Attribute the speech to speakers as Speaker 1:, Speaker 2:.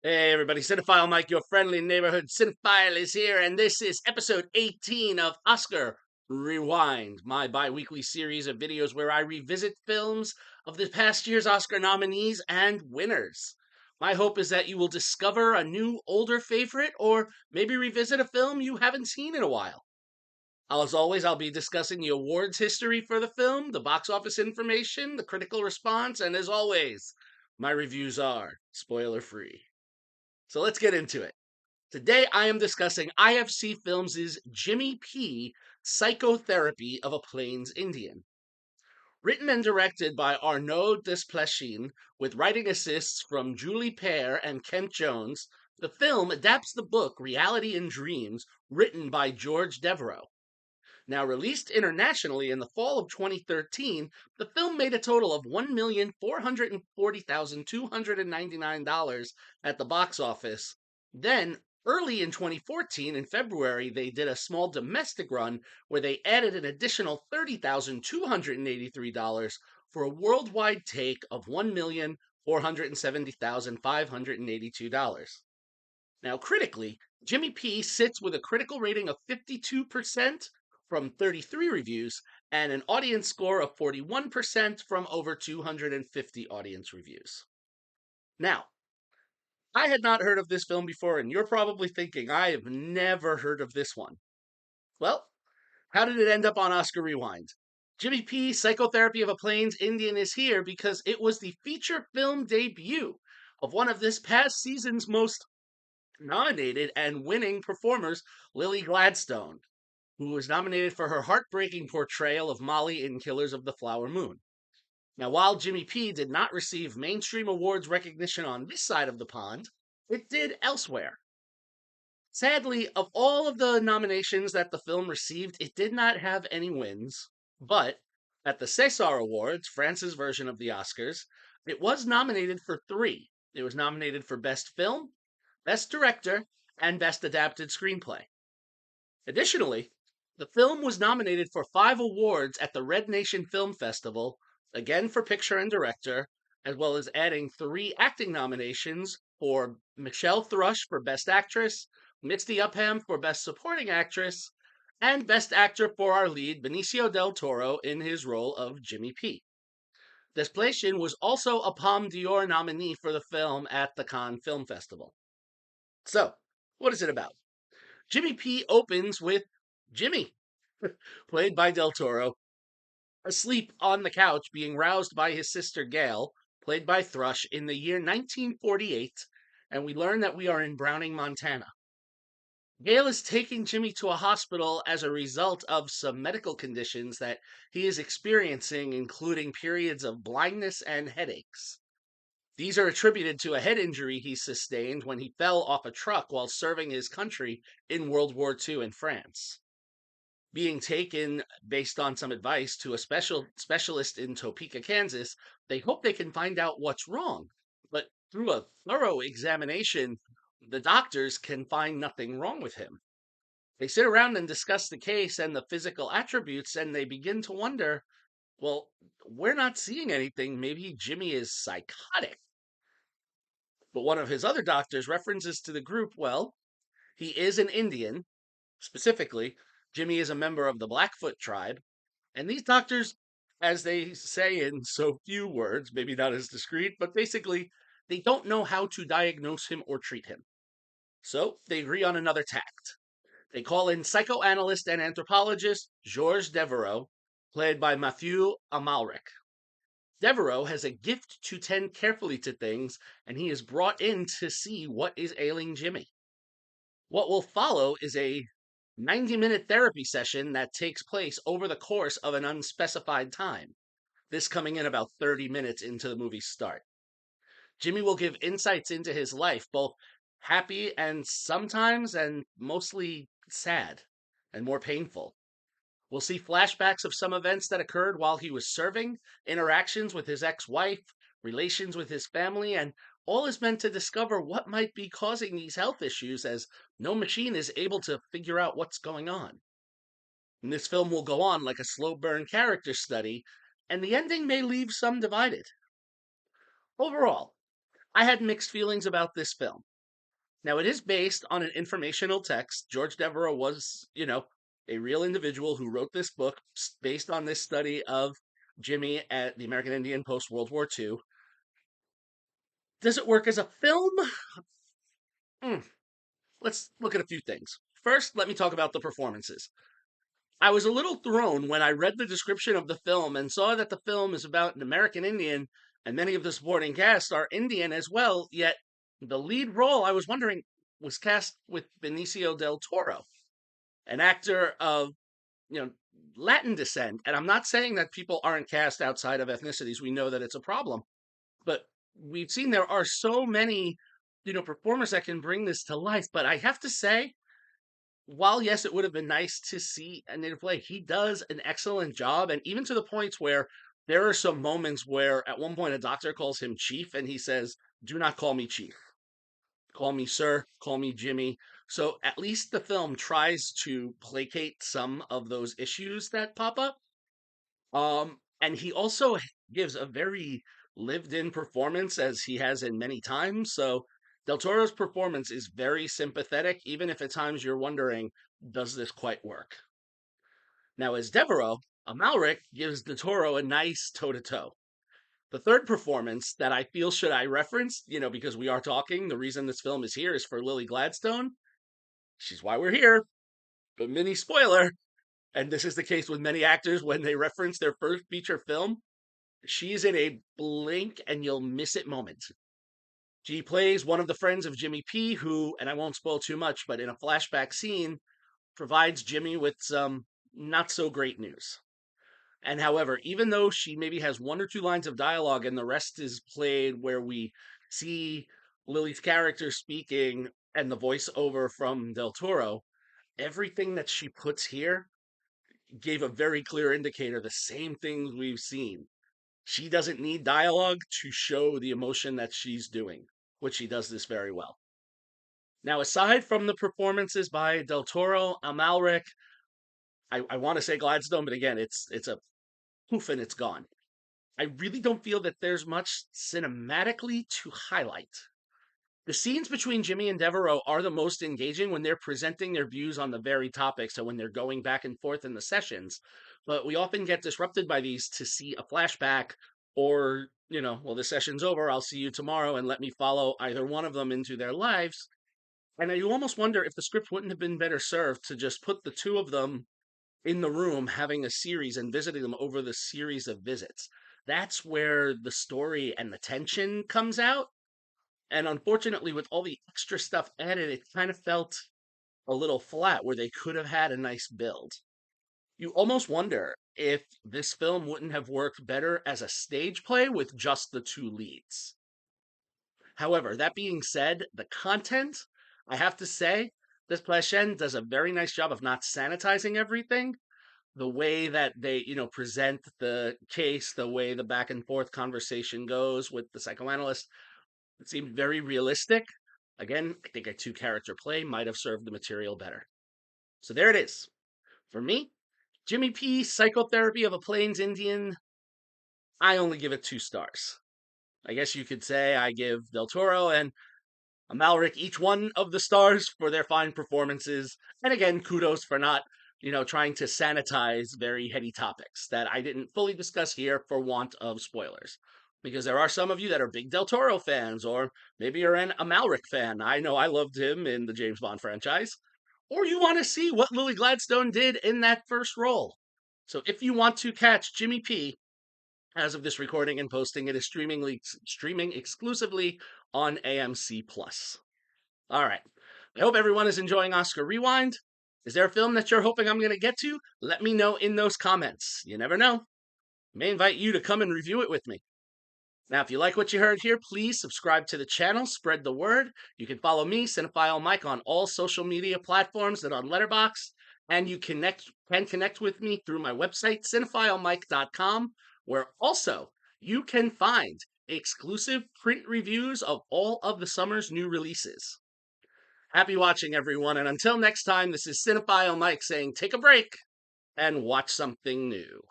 Speaker 1: Hey everybody, Cinephile Mike, your friendly neighborhood cinephile is here, and this is episode 18 of Oscar Rewind, my bi-weekly series of videos where I revisit films of the past year's Oscar nominees and winners. My hope is that you will discover a new, older favorite, or maybe revisit a film you haven't seen in a while. As always, I'll be discussing the awards history for the film, the box office information, the critical response, and as always, my reviews are spoiler-free. So let's get into it. Today I am discussing IFC Films' Jimmy P. Psychotherapy of a Plains Indian. Written and directed by Arnaud Desplechin, with writing assists from Julie Pear and Kent Jones, the film adapts the book Reality and Dreams, written by George Devereaux. Now released internationally in the fall of 2013, the film made a total of $1,440,299 at the box office. Then, early in 2014, in February, they did a small domestic run where they added an additional $30,283 for a worldwide take of $1,470,582. Now, critically, Jimmy P sits with a critical rating of 52% from 33 reviews and an audience score of 41% from over 250 audience reviews. Now, I had not heard of this film before, and you're probably thinking, I have never heard of this one. Well, how did it end up on Oscar Rewind? Jimmy P. Psychotherapy of a Plains Indian is here because it was the feature film debut of one of this past season's most nominated and winning performers, Lily Gladstone, who was nominated for her heartbreaking portrayal of Molly in Killers of the Flower Moon. Now, while Jimmy P did not receive mainstream awards recognition on this side of the pond, it did elsewhere. Sadly, of all of the nominations that the film received, it did not have any wins, but at the César Awards, France's version of the Oscars, it was nominated for three. It was nominated for Best Film, Best Director, and Best Adapted Screenplay. Additionally, the film was nominated for 5 awards at the Red Nation Film Festival, again for Picture and Director, as well as adding 3 acting nominations for Michelle Thrush for Best Actress, Misty Upham for Best Supporting Actress, and Best Actor for our lead, Benicio del Toro, in his role of Jimmy P. Desplechin was also a Palme d'Or nominee for the film at the Cannes Film Festival. So, what is it about? Jimmy P opens with Jimmy, played by Del Toro, asleep on the couch being roused by his sister Gail, played by Thrush, in the year 1948, and we learn that we are in Browning, Montana. Gail is taking Jimmy to a hospital as a result of some medical conditions that he is experiencing, including periods of blindness and headaches. These are attributed to a head injury he sustained when he fell off a truck while serving his country in World War II in France. Being taken, based on some advice, to a specialist in Topeka, Kansas, they hope they can find out what's wrong. But through a thorough examination, the doctors can find nothing wrong with him. They sit around and discuss the case and the physical attributes, and they begin to wonder, well, we're not seeing anything. Maybe Jimmy is psychotic. But one of his other doctors references to the group, well, he is an Indian. Specifically, Jimmy is a member of the Blackfoot tribe, and these doctors, as they say in so few words, maybe not as discreet, but basically, they don't know how to diagnose him or treat him. So they agree on another tact. They call in psychoanalyst and anthropologist Georges Devereaux, played by Mathieu Amalric. Devereaux has a gift to tend carefully to things, and he is brought in to see what is ailing Jimmy. What will follow is a 90-minute therapy session that takes place over the course of an unspecified time, this coming in about 30 minutes into the movie's start. Jimmy will give insights into his life, both happy and sometimes and mostly sad and more painful. We'll see flashbacks of some events that occurred while he was serving, interactions with his ex-wife, relations with his family, and all is meant to discover what might be causing these health issues, as no machine is able to figure out what's going on. And this film will go on like a slow burn character study, and the ending may leave some divided. Overall, I had mixed feelings about this film. Now, it is based on an informational text. George Devereux was, a real individual who wrote this book based on this study of Jimmy at the American Indian post World War II. Does it work as a film? Hmm. Let's look at a few things. First, let me talk about the performances. I was a little thrown when I read the description of the film and saw that the film is about an American Indian and many of the supporting cast are Indian as well, yet the lead role, I was wondering, was cast with Benicio del Toro, an actor of, you know, Latin descent. And I'm not saying that people aren't cast outside of ethnicities. We know that it's a problem, but we've seen there are so many, performers that can bring this to life. But I have to say, while yes, it would have been nice to see a native play, he does an excellent job. And even to the points where there are some moments where at one point a doctor calls him chief and he says, "Do not call me chief. Call me sir, call me Jimmy." So at least the film tries to placate some of those issues that pop up. And he also gives a very lived in performance as he has in many times. So Del Toro's performance is very sympathetic, even if at times you're wondering, does this quite work? Now, as Devereaux, Amalric gives Del Toro a nice toe to toe. The third performance that I feel should I reference, because we are talking, the reason this film is here is for Lily Gladstone. She's why we're here. But mini spoiler, and this is the case with many actors when they reference their first feature film, she's in a blink and you'll miss it moment. She plays one of the friends of Jimmy P, who, and I won't spoil too much, but in a flashback scene, provides Jimmy with some not so great news. And however, even though she maybe has one or two lines of dialogue and the rest is played where we see Lily's character speaking and the voiceover from Del Toro, everything that she puts here gave a very clear indicator the same things we've seen. She doesn't need dialogue to show the emotion that she's doing, which she does this very well. Now, aside from the performances by Del Toro, Amalric, I want to say Gladstone, but again, it's a poof and it's gone. I really don't feel that there's much cinematically to highlight. The scenes between Jimmy and Devereaux are the most engaging when they're presenting their views on the very topic, so when they're going back and forth in the sessions. But we often get disrupted by these to see a flashback or, well, the session's over, I'll see you tomorrow, and let me follow either one of them into their lives. And you almost wonder if the script wouldn't have been better served to just put the two of them in the room having a series and visiting them over the series of visits. That's where the story and the tension comes out. And unfortunately, with all the extra stuff added, it kind of felt a little flat where they could have had a nice build. You almost wonder if this film wouldn't have worked better as a stage play with just the two leads. However, that being said, the content, I have to say, Desplechin does a very nice job of not sanitizing everything. The way that they, present the case, the way the back and forth conversation goes with the psychoanalyst, it seemed very realistic. Again, I think a two character play might have served the material better. So there it is. For me, Jimmy P. Psychotherapy of a Plains Indian, I only give it 2 stars. I guess you could say I give Del Toro and Amalric each one of the stars for their fine performances. And again, kudos for not, trying to sanitize very heady topics that I didn't fully discuss here for want of spoilers. Because there are some of you that are big Del Toro fans, or maybe you're an Amalric fan. I know I loved him in the James Bond franchise. Or you want to see what Lily Gladstone did in that first role. So if you want to catch Jimmy P, as of this recording and posting, it is streaming exclusively on AMC Plus. All right. I hope everyone is enjoying Oscar Rewind. Is there a film that you're hoping I'm going to get to? Let me know in those comments. You never know. I may invite you to come and review it with me. Now, if you like what you heard here, please subscribe to the channel, spread the word. You can follow me, Cinephile Mike, on all social media platforms and on Letterboxd. And you can connect with me through my website, cinephilemike.com, where also you can find exclusive print reviews of all of the summer's new releases. Happy watching, everyone, and until next time, this is Cinephile Mike saying take a break and watch something new.